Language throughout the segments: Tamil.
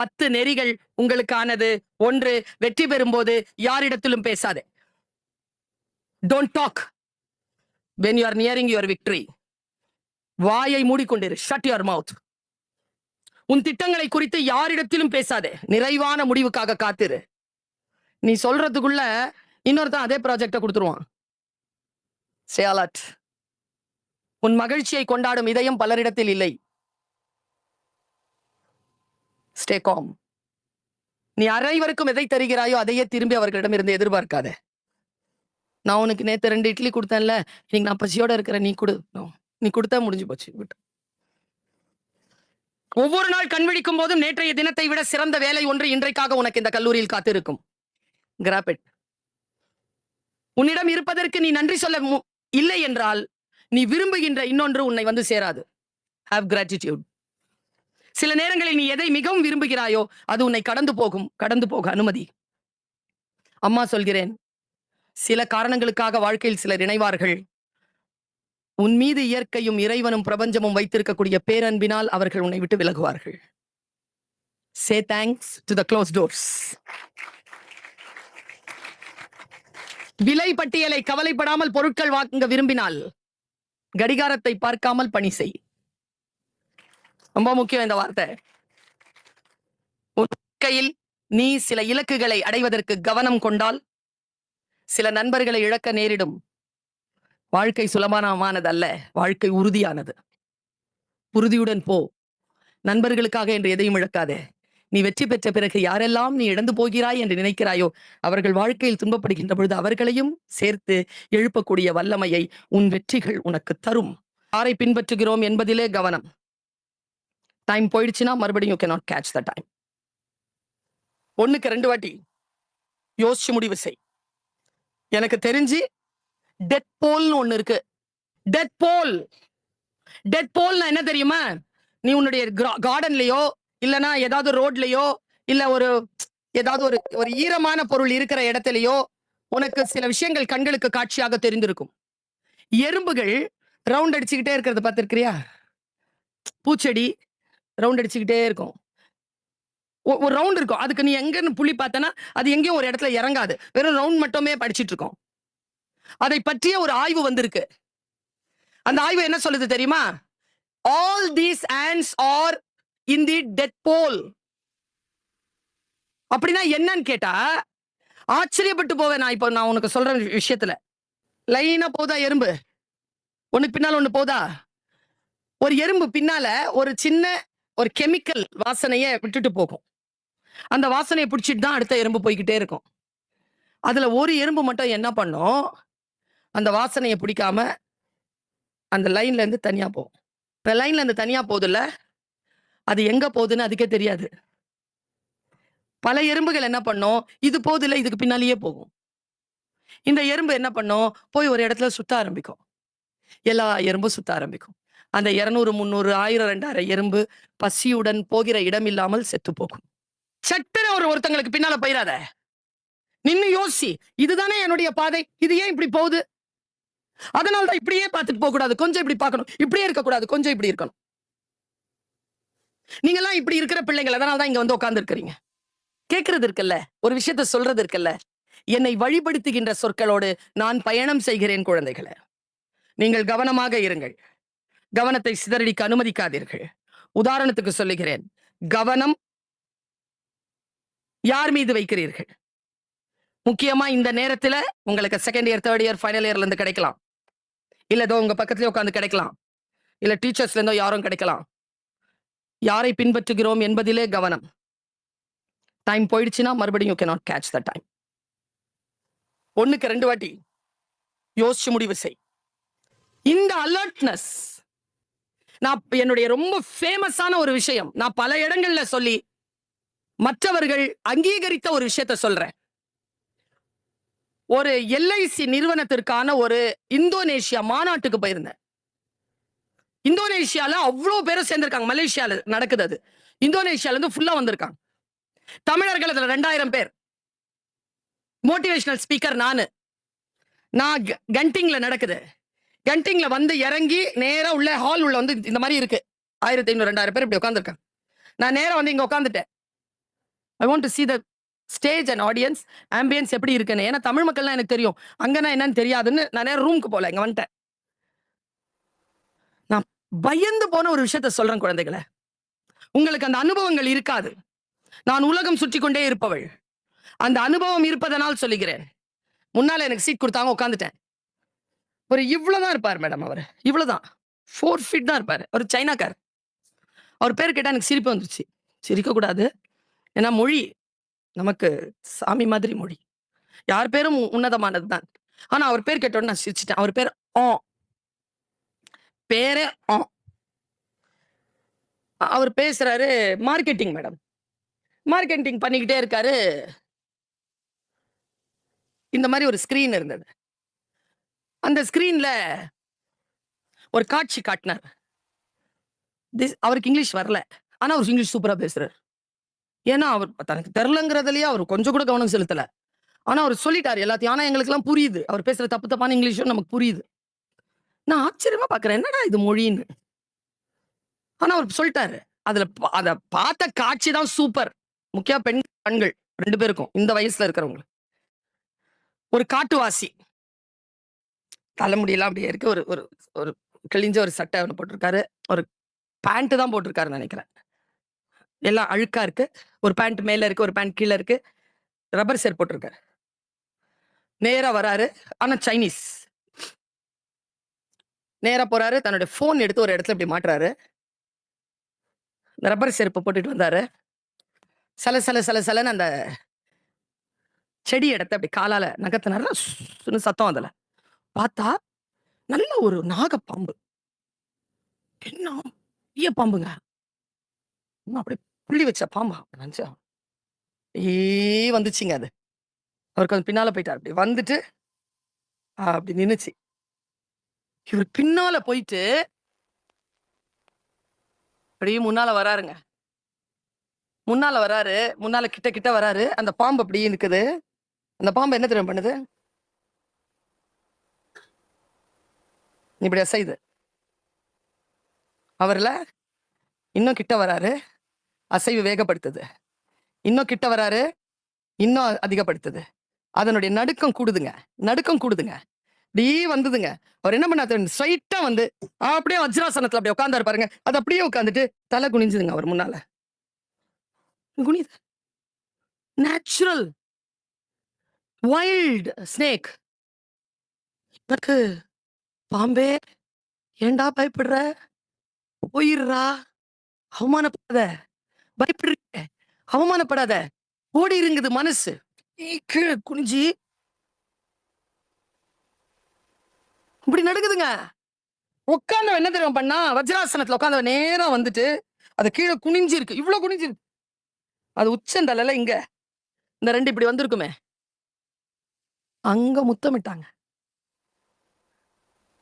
10 நெறிகள் உங்களுக்கானது. 1, வெற்றி பெறும்போது யாரிடத்திலும் பேசாதே. Don't talk when you are nearing your victory. வாயை மூடிக்கொண்டிரு. Shut your mouth. உன் திட்டங்களை குறித்து யாரிடத்திலும் பேசாதே. நிறைவான முடிவுக்காக காத்திரு. நீ சொல்றதுக்குள்ள இன்னொருத்தன் அதே ப்ராஜெக்ட கொடுத்துருவான். Say alert. உன் மகிழ்ச்சியை கொண்டாடும் இதயம் பலரிடத்தில் இல்லை. Stay calm. நீ அனைவருக்கும் எதை தருகிறாயோ அதையே திரும்பி அவர்களிடம் இருந்து எதிர்பார்க்காத. நான் உனக்கு நேத்து 2 இட்லி கொடுத்தேன்ல, இன்னைக்கு நான் பசியோட இருக்கிறேன், நீ கொடு. நீ கொடுத்தா முடிஞ்சு போச்சு. ஒவ்வொரு நாள் கண் விழிக்கும் போதும் நேற்றைய தினத்தை விட சிறந்த வேலை ஒன்று இன்றைக்காக உனக்கு இந்த கல்லூரியில் காத்திருக்கும். Grab it. உன்னிடம் இருப்பதற்கு நீ நன்றி சொல்ல இல்லை என்றால் நீ விரும்புகின்ற இன்னொன்று உன்னை வந்து சேராது. Have gratitude. சில நேரங்களில் நீ எதை மிகவும் விரும்புகிறாயோ அது உன்னை கடந்து போக அனுமதி. அம்மா சொல்கிறேன், சில காரணங்களுக்காக வாழ்க்கையில் சிலர் இணைவார்கள். உன் மீது இயற்கையும் இறைவனும் பிரபஞ்சமும் வைத்திருக்கக்கூடிய பேரன்பினால் அவர்கள் உன்னை விட்டு விலகுவார்கள். Say thanks to the closed doors. விலை பட்டியலை கவலைப்படாமல் பொருட்கள் வாங்க விரும்பினால் கடிகாரத்தை பார்க்காமல் பணி செய். ரொம்ப முக்கியம் இந்த வார்த்தை. வாழ்க்கையில் நீ சில இலக்குகளை அடைவதற்கு கவனம் கொண்டால் சில நண்பர்களை இழக்க நேரிடும். வாழ்க்கை சுலபமானது அல்ல, வாழ்க்கை உறுதியானது. உறுதியுடன் போ. நண்பர்களுக்காக என்று எதையும் இழக்காதே. நீ வெற்றி பெற்ற பிறகு யாரெல்லாம் நீ இழந்து போகிறாய் என்று நினைக்கிறாயோ அவர்கள் வாழ்க்கையில் துன்பப்படுகின்ற பொழுது அவர்களையும் சேர்த்து எழுப்பக்கூடிய வல்லமையை உன் வெற்றிகள் உனக்கு தரும். யாரை பின்பற்றுகிறோம் என்பதிலே கவனம். டைம் போயிடுச்சுன்னா மறுபடியும் you cannot catch the time. 1க்கு 2 வாட்டி யோசிச்சு முடிவு செய். எனக்கு தெரிஞ்சு டெட் போல்னு ஒண்ணு இருக்கு. டெட் போல்னா என்ன தெரியுமா? நீ உன்னுடைய கார்டன்லயோ இல்லனா ஏதாவது ரோட்லயோ இல்ல ஏதாவது ஒரு ஈரமான பொருள் இருக்கிற இடத்துலயோ உனக்கு சில விஷயங்கள் கண்களுக்கு காட்சியாக தெரிந்திருக்கும். எறும்புகள் ரவுண்ட் அடிச்சுக்கிட்டே இருக்கிறத பார்த்திருக்கிறியா? பூச்செடி ரவுண்ட் அடிச்சுக்கிட்டே இருக்கும். ஒரு ரவுண்ட் இருக்கும். அதுக்கு நீ எங்கன்னு புள்ளி பார்த்தனா அது எங்கேயும் ஒரு இடத்துல இறங்காது. வெறும் ரவுண்ட் மட்டுமே படிச்சிட்டு இருக்கோம். அதை பற்றிய ஒரு ஆய்வு வந்திருக்கு. அந்த ஆய்வு என்ன சொல்லுது தெரியுமா? All these ants are in the dead pole. அப்படின்னா என்னன்னு கேட்டா ஆச்சரியப்பட்டு போவேன். நான் உனக்கு சொல்ற விஷயத்துல லைனா போதா எறும்பு, ஒண்ணுக்கு பின்னால ஒண்ணு போதா. ஒரு எறும்பு பின்னால ஒரு சின்ன ஒரு கெமிக்கல் வாசனையை விட்டுட்டு போகும். அந்த வாசனையை பிடிச்சிட்டு தான் அடுத்த எறும்பு போய்கிட்டே இருக்கும். அதுல ஒரு எறும்பு மட்டும் என்ன பண்ணும்? அந்த வாசனையை பிடிக்காம அந்த லைன்ல இருந்து தனியா போகும். இப்ப லைன்ல இருந்து தனியா போகுதுல்ல, அது எங்க போகுதுன்னு அதுக்கே தெரியாது. பல எறும்புகள் என்ன பண்ணும்? இது போகுதுல, இதுக்கு பின்னாலேயே போகும். இந்த எறும்பு என்ன பண்ணும்? போய் ஒரு இடத்துல சுத்த ஆரம்பிக்கும். எல்லா எறும்பும் சுத்த ஆரம்பிக்கும். அந்த 200, 300, 1000, 2000 எறும்பு பசியுடன் போகிற இடம் இல்லாமல் செத்து போகும். சட்டுன்னு ஒருத்தங்களுக்கு பின்னால போயிடாத. நின்னு யோசி, இதுதானே என்னுடைய பாதை, இது ஏன் இப்படி போகுது? அதனாலதான் இப்படியே பார்த்துட்டு போக கூடாது, கொஞ்சம் இப்படி பார்க்கணும். இப்படியே இருக்கக்கூடாது, கொஞ்சம் இப்படி இருக்கணும். நீங்க எல்லாம் இப்படி இருக்கிற பிள்ளைகள், அதனாலதான் இங்க வந்து உட்கார்ந்து இருக்கிறீங்க. கேட்கறது இருக்குல்ல, ஒரு விஷயத்த சொல்றது இருக்குல்ல. என்னை வழிபடுத்துகின்ற சொற்களோடு நான் பயணம் செய்கிறேன் குழந்தைகளை. நீங்கள் கவனமாக இருங்கள். கவனத்தை சிதறடிக்க அனுமதிக்காதீர்கள். உதாரணத்துக்கு சொல்லுகிறேன், கவனம் யார் மீது வைக்கிறீர்கள்? முக்கியமா இந்த நேரத்துல உங்களுக்கு second year, third year, final இயர்ல இருந்து கிடைக்கலாம். இல்ல ஏதோ உங்க பக்கத்துலயே உட்கார்ந்து கிடைக்கலாம். இல்ல டீச்சர்ஸ்ல இருந்தோ யாரும் கிடைக்கலாம். யாரை பின்பற்றுகிறோம் என்பதிலே கவனம். டைம் போயிடுச்சுன்னா மறுபடியும் you cannot catch the time. 1க்கு 2 வாட்டி யோசிச்சு முடிவு செய். இந்த அலர்ட்னஸ் நான் என்னுடைய ரொம்ப ஃபேமஸான ஒரு விஷயம். நான் பல இடங்கள்ல சொல்லி மற்றவர்கள் அங்கீகரித்த ஒரு விஷயத்த சொல்றேன். ஒரு LIC நிறுவனத்திற்கான ஒரு இந்தோனேஷியா மாநாட்டுக்கு போயிருந்தேன். இந்தோனேஷியால அவ்வளவு பேரும் சேர்ந்திருக்காங்க. மலேசியால நடக்குது அது. இந்தோனேஷியால இருந்து ஃபுல்லா வந்திருக்காங்க. தமிழர்கள் அதுல 2000 பேர். மோட்டிவேஷனல் ஸ்பீக்கர் நான் கண்டிங்ல நடக்குது. கண்டிங்ல வந்து இறங்கி நேரா உள்ள ஹால் உள்ள வந்து இந்த மாதிரி இருக்கு. 1500, 2000 பேர் இப்படி உட்காந்துருக்காங்க. நான் நேரா வந்து இங்க உட்காந்துட்டேன். I want to see the stage and audience ambience எப்படி இருக்குன்னு. ஏன்னா தமிழ் மக்கள்லாம் எனக்கு தெரியும், அங்கன்னா என்னன்னு தெரியாதுன்னு நான் நேரம் ரூமுக்கு போல, இங்க வந்துட்டேன். நான் பயந்து போன ஒரு விஷயத்த சொல்றேன் குழந்தைகளை, உங்களுக்கு அந்த அனுபவங்கள் இருக்காது. நான் உலகம் சுற்றி கொண்டே இருப்பவள், அந்த அனுபவம் இருப்பதனால் சொல்லுகிறேன். முன்னால எனக்கு சீட் கொடுத்தாங்க, உட்காந்துட்டேன். ஒரு இவ்வளவுதான் இருப்பார் மேடம், அவர் இவ்வளவுதான் 4 feet தான் இருப்பாரு. ஒரு சைனாக்கார். அவர் பேர் கேட்டா எனக்கு சிரிப்பு வந்துருச்சு. சிரிக்க கூடாது, ஏன்னா மொழி நமக்கு சாமி மாதிரி மொழி, யார் பேரும் உன்னதமானது தான். ஆனா அவர் பேர் கேட்டோன்னு நான் சிரிச்சிட்டேன். அவர் பேர் ஆ, பேரே ஆ. அவர் பேசுறாரு மார்க்கெட்டிங் மேடம், மார்க்கெட்டிங் பண்ணிக்கிட்டே இருக்காரு. இந்த மாதிரி ஒரு ஸ்கிரீன் இருந்தது, அந்த ஸ்கிரீன்ல ஒரு காட்சி காட்டினார். அவருக்கு இங்கிலீஷ் வரல, ஆனா அவர் இங்கிலீஷ் சூப்பரா பேசுறாரு. ஏன்னா அவர் தனக்கு தெரிலங்கிறதுலயே அவர் கொஞ்சம் கூட கவனம் செலுத்தல. ஆனா அவர் சொல்லிட்டாரு எல்லாத்தையும். ஆனா எங்களுக்கு எல்லாம் புரியுது, அவர் பேசுற தப்பு தப்பான இங்கிலீஷும் நமக்கு புரியுது. நான் ஆச்சரியமா பாக்குறேன், என்னடா இது மொழின்னு. ஆனா அவர் சொல்லிட்டாரு. அதுல அத பார்த்த காட்சி தான் சூப்பர். முக்கிய பெண்கள் 2 பேருக்கும், இந்த வயசுல இருக்கிறவங்க. ஒரு காட்டுவாசி, தலைமுடியெல்லாம் அப்படியே இருக்கு, ஒரு ஒரு ஒரு கிழிஞ்ச ஒரு சட்டை ஒன்று போட்டிருக்காரு, ஒரு பேண்ட் தான் போட்டிருக்காருன்னு நினைக்கிறேன். எல்லாம் அழுக்கா இருக்கு. ஒரு பேண்ட் மேல இருக்கு, ஒரு பேண்ட் கீழே இருக்கு. ரப்பர் செருப்பு போட்டிருக்காரு. நேரா வராரு, ஆனா சைனீஸ். நேரா போறாரு, தன்னுடைய போன் எடுத்து ஒரு இடத்துல இப்படி மாட்டுறாரு. ரப்பர் செருப்பு போட்டுட்டு வந்தாரு. சல சல சல சலன்னு அந்த செடி இடத்த அப்படி காலால நகர்த்தினாரு. சத்தம். அதுல பார்த்தா நல்ல ஒரு நாகப்பாம்பு. என்ன பெரிய பாம்புங்க, அப்படி புள்ளி வச்ச பாம்பா நினைச்சா வந்துச்சுங்க. அது அவருக்கு அது பின்னால போயிட்டார். அப்படி வந்துட்டு அப்படி நின்னுச்சு. இவர் பின்னால போயிட்டு அப்படியே முன்னால வராருங்க. முன்னால வராரு, முன்னால கிட்ட கிட்ட வராரு. அந்த பாம்பு அப்படியே இருக்குது. அந்த பாம்பு என்ன தெரியும் பண்ணுது, இப்படி அசைது. அவர்ல இன்னும் கிட்ட வராரு, அசைவு வேகப்படுத்துது. இன்னும் கிட்ட வராரு, இன்னும் அதிகப்படுத்துது. அதனுடைய நடுக்கம் கூடுதுங்க, நடுக்கம் கூடுதுங்க. இப்படி வந்ததுங்க. அவர் என்ன பண்ணாரு, ஸ்ட்ரைட்டா வந்து அப்படியே வஜ்ராசனத்துல அப்படியே உட்கார்ந்தாரு பாருங்க. அது அப்படியே உட்காந்துட்டு தலை குனிஞ்சுதுங்க அவர் முன்னால. குனிது. Natural wild snake. எனக்கு பாம்பே ஏண்டா பயப்படுற, போயிடுறா, அவமானப்படாத, பயப்படுறீங்க, அவமானப்படாத, ஓடி இருங்குது மனசு. கீழே குனிஞ்சி இப்படி நடக்குதுங்க. உட்கார்ந்த என்ன தெரியும் பண்ணா, வஜ்ராசனத்துல உட்கார்ந்த நேரா வந்துட்டு அது கீழே குனிஞ்சு இருக்கு, இவ்வளவு குனிஞ்சு இருக்கு. அது உச்சந்தலையில இங்க இந்த 2 இப்படி வந்திருக்குமே, அங்க முத்தமிட்டாங்க.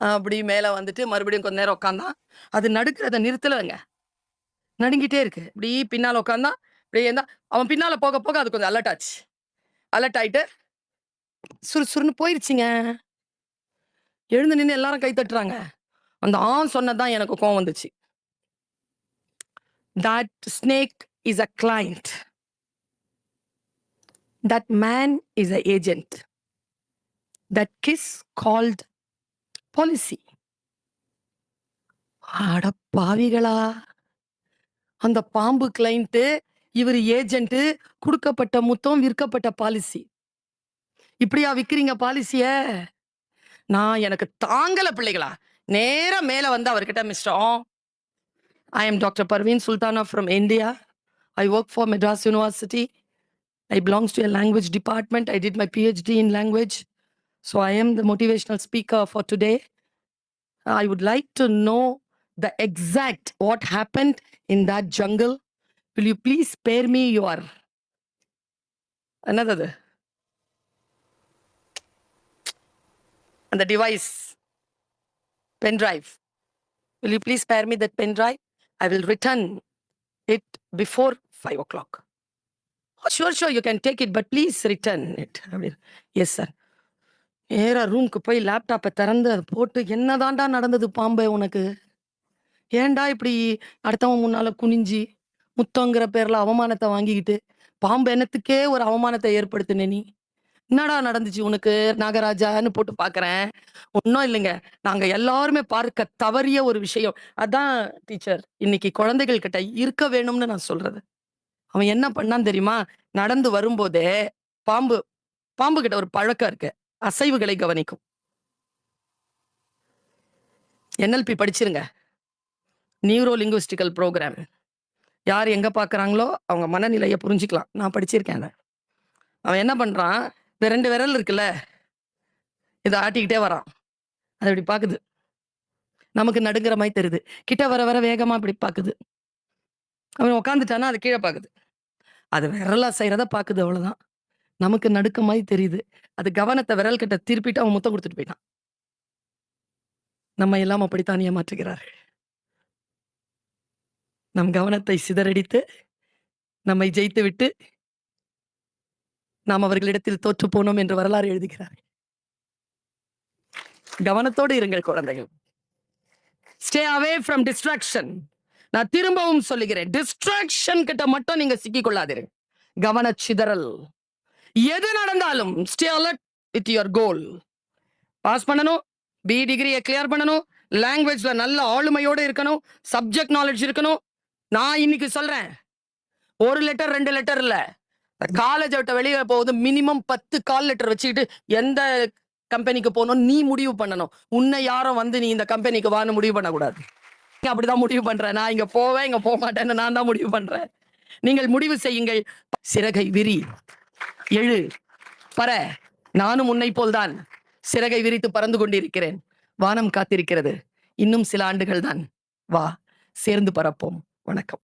அப்படி மேல வந்துட்டு மறுபடியும் கொஞ்ச நேரம் உட்கார்ந்தான். அது நடுக்கிறத நிறுத்தலங்க, நடுங்கிட்டே இருக்கு. இப்படி பின்னால உட்கார்ந்தான். இப்படியே இருந்தா அவன் பின்னால போக போக அது கொஞ்சம் அலர்ட் ஆச்சு. அலர்ட் ஆயிட்டு சுறுசுறுன்னு போயிருச்சுங்க. எழுந்து நின்று எல்லாரும் கை தட்டுறாங்க. அந்த சொன்னதான் எனக்கு கோவம் வந்துச்சு. That snake is a client. That man is an agent. That kiss called policy. அட பாவிகளா, அந்த பாம்பு கிளைண்ட், இவர் ஏஜென்ட், கொடுக்கப்பட்ட முத்தம் விற்கப்பட்ட பாலிசி. இப்படியா விக்கிறீங்க பாலிசிய? நான் எனக்கு தாங்கல பிள்ளைகளா. நேரா மேல வந்து அவர்கிட்ட, mister I am Dr. Parveen Sultana from India. I work for Madras University. I belongs to a language department. I did my PhD in language. So I am the motivational speaker for today. I would like to know the exact what happened in that jungle. Will you please spare me your another and the device, pen drive. Will you please spare me that pen drive? I will return it before 5 o'clock. Oh, sure, you can take it, but please return it. Yes, sir. நேரா ரூம்க்கு போய் லேப்டாப்பை திறந்து அதை போட்டு, என்னதான்டா நடந்தது பாம்பே உனக்கு? ஏன்டா இப்படி அடுத்தவன் முன்னால குனிஞ்சி முத்தங்கிற பேர்ல அவமானத்தை வாங்கிக்கிட்டு பாம்பு எண்ணத்துக்கே ஒரு அவமானத்தை ஏற்படுத்தின நீ. என்னடா நடந்துச்சு உனக்கு நாகராஜான்னு போட்டு பாக்குறேன். ஒன்னும் இல்லைங்க. நாங்க எல்லாருமே பார்க்க தவறிய ஒரு விஷயம். அதான் டீச்சர் இன்னைக்கு குழந்தைகள் கிட்ட இருக்க வேணும்னு நான் சொல்றது. அவன் என்ன பண்ணான்னு தெரியுமா? நடந்து வரும்போதே பாம்பு பாம்பு கிட்ட ஒரு பழக்கம் இருக்கு. அசைவுகளை கவனிக்கும். NLP படிச்சிருங்க. Neuro linguistical programme. யார் எங்க பாக்குறாங்களோ அவங்க மனநிலையை புரிஞ்சுக்கலாம். நான் படிச்சிருக்கேன் அதை. அவன் என்ன பண்றான்? இந்த 2 விரல் இருக்குல்ல, இதை ஆட்டிக்கிட்டே வரான். அது இப்படி பாக்குது. நமக்கு நடுங்கிற மாதிரி தெரியுது. கிட்ட வர வர வேகமா இப்படி பாக்குது. அவன் உட்காந்துட்டானா அது கீழே பாக்குது. அது விரலா செய்யறத பாக்குது, அவ்வளவுதான். நமக்கு நடுக்க மாதிரி தெரியுது. அது கவனத்தை விரல் கிட்ட திருப்பிட்டு அவன் முத்தம் கொடுத்துட்டு போயிட்டான். நம்ம எல்லாம் அப்படித்தான் ஏமாற்றுகிறார்கள். நம் கவனத்தை சிதறடித்து நம்மை ஜெயித்து விட்டு நாம் அவர்களிடத்தில் தோற்று போனோம் என்று வரலாறு எழுதுகிறார்கள். கவனத்தோடு இருங்கள் குழந்தைகள். Stay away from distraction. நான் திரும்பவும் சொல்லுகிறேன், டிஸ்ட்ராக்ஷன் கிட்ட மட்டும் நீங்க சிக்கிக் கொள்ளாதீர்கள். கவன சிதறல் எது நடந்தாலும் stay alert with your goal. Pass பண்ணணும், BE டிகிரியை கிளியர் பண்ணணும், லாங்குவேஜ்ல நல்ல ஆளுமையோட இருக்கணும், சப்ஜெக்ட் நாலேஜ் இருக்கணும். நான் இன்னைக்கு சொல்றேன், 1 லெட்டர் 2 லெட்டர் இல்ல, காலேஜ் விட்ட வெளியே போகுது மினிமம் 10 கால் லெட்டர் வச்சுக்கிட்டு எந்த கம்பெனிக்கு போகணும் நீ முடிவு பண்ணணும். உன்னை யாரும் வந்து நீ இந்த கம்பெனிக்கு வான்னு முடிவு பண்ணக்கூடாது. அப்படிதான் முடிவு பண்றேன். நான் இங்க போவேன் இங்க போக மாட்டேன்னு நான் தான் முடிவு பண்றேன். நீங்கள் முடிவு செய்யுங்கள். சிறகை விரி, எழு, பற. நானும் உன்னை போல்தான் சிறகை விரித்து பறந்து கொண்டிருக்கிறேன். வானம் காத்திருக்கிறது. இன்னும் சில ஆண்டுகள் தான். வா, சேர்ந்து பறப்போம். வணக்கம்.